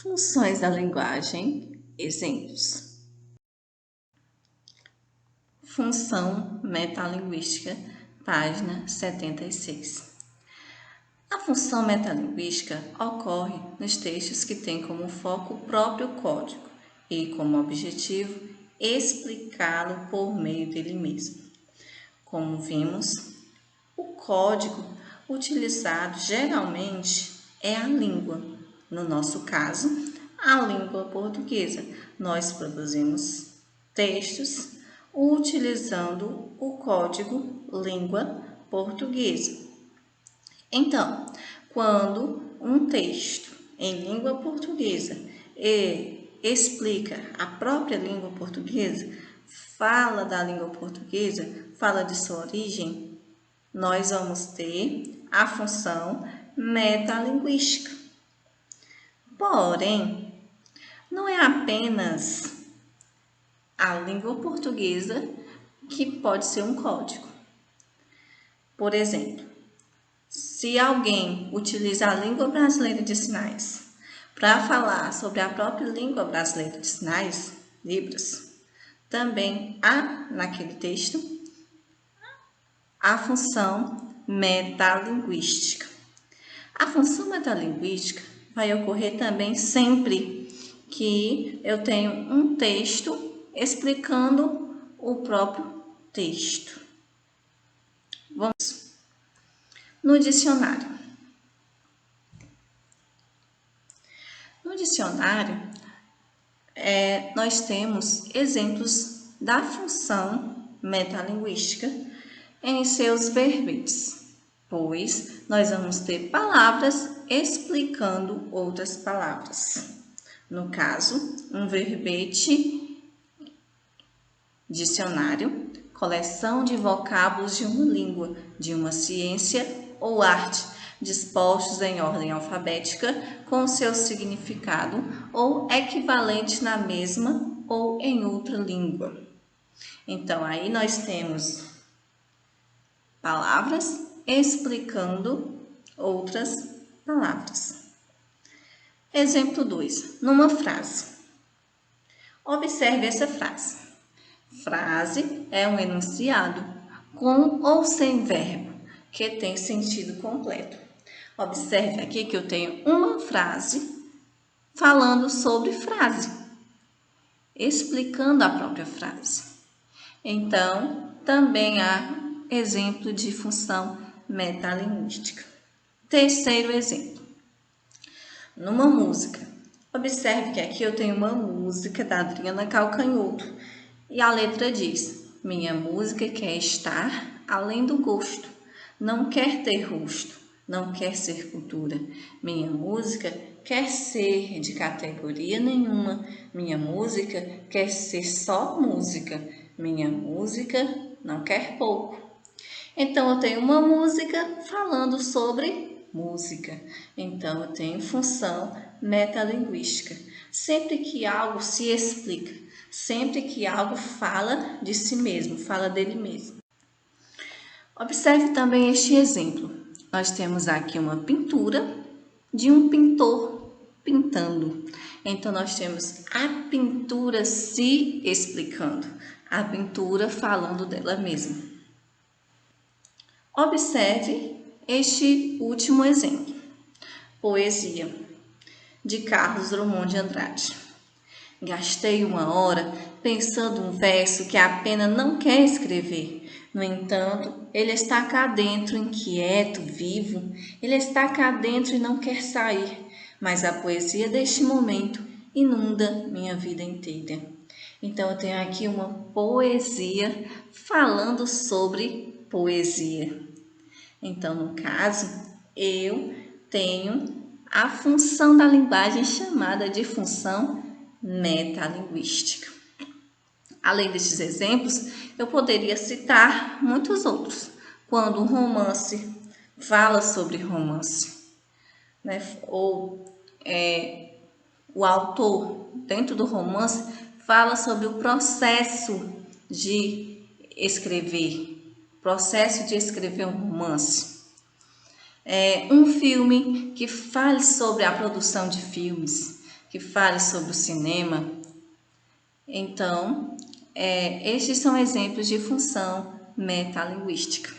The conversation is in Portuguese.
Funções da linguagem, exemplos. Função metalinguística, página 76. A função metalinguística ocorre nos textos que têm como foco o próprio código e como objetivo explicá-lo por meio dele mesmo. Como vimos, o código utilizado geralmente é a língua. No nosso caso, a língua portuguesa. Nós produzimos textos utilizando o código língua portuguesa. Então, quando um texto em língua portuguesa explica a própria língua portuguesa, fala da língua portuguesa, fala de sua origem, nós vamos ter a função metalinguística. Porém, não é apenas a língua portuguesa que pode ser um código. Por exemplo, se alguém utiliza a língua brasileira de sinais para falar sobre a própria língua brasileira de sinais, Libras, também há naquele texto a função metalinguística. A função metalinguística vai ocorrer também sempre que eu tenho um texto explicando o próprio texto. Vamos no dicionário. No dicionário, nós temos exemplos da função metalinguística em seus verbetes, pois nós vamos ter palavras explicando outras palavras. No caso, um verbete, dicionário, coleção de vocábulos de uma língua, de uma ciência ou arte, dispostos em ordem alfabética com seu significado ou equivalente na mesma ou em outra língua. Então, aí nós temos palavras explicando outras palavras. Exemplo 2. Numa frase. Observe essa frase. Frase é um enunciado com ou sem verbo que tem sentido completo. Observe aqui que eu tenho uma frase falando sobre frase, explicando a própria frase. Então, também há exemplo de função metalinguística. Terceiro exemplo. Numa música. Observe que aqui eu tenho uma música da Adriana Calcanhoto e a letra diz: minha música quer estar além do gosto, não quer ter rosto, não quer ser cultura. Minha música quer ser de categoria nenhuma, minha música quer ser só música, minha música não quer pouco. Então, eu tenho uma música falando sobre música. Então, eu tenho função metalinguística. Sempre que algo se explica, sempre que algo fala de si mesmo, fala dele mesmo. Observe também este exemplo. Nós temos aqui uma pintura de um pintor pintando. Então, nós temos a pintura se explicando, a pintura falando dela mesma. Observe este último exemplo. Poesia, de Carlos Drummond de Andrade. Gastei uma hora pensando um verso que a pena não quer escrever. No entanto, ele está cá dentro, inquieto, vivo. Ele está cá dentro e não quer sair. Mas a poesia deste momento inunda minha vida inteira. Então, eu tenho aqui uma poesia falando sobre poesia. Então, no caso, eu tenho a função da linguagem chamada de função metalinguística. Além destes exemplos, eu poderia citar muitos outros. Quando um romance fala sobre romance, né? Ou o autor, dentro do romance, fala sobre o processo de escrever um romance. Um filme que fale sobre a produção de filmes. que fale sobre o cinema, então, estes são exemplos de função metalinguística.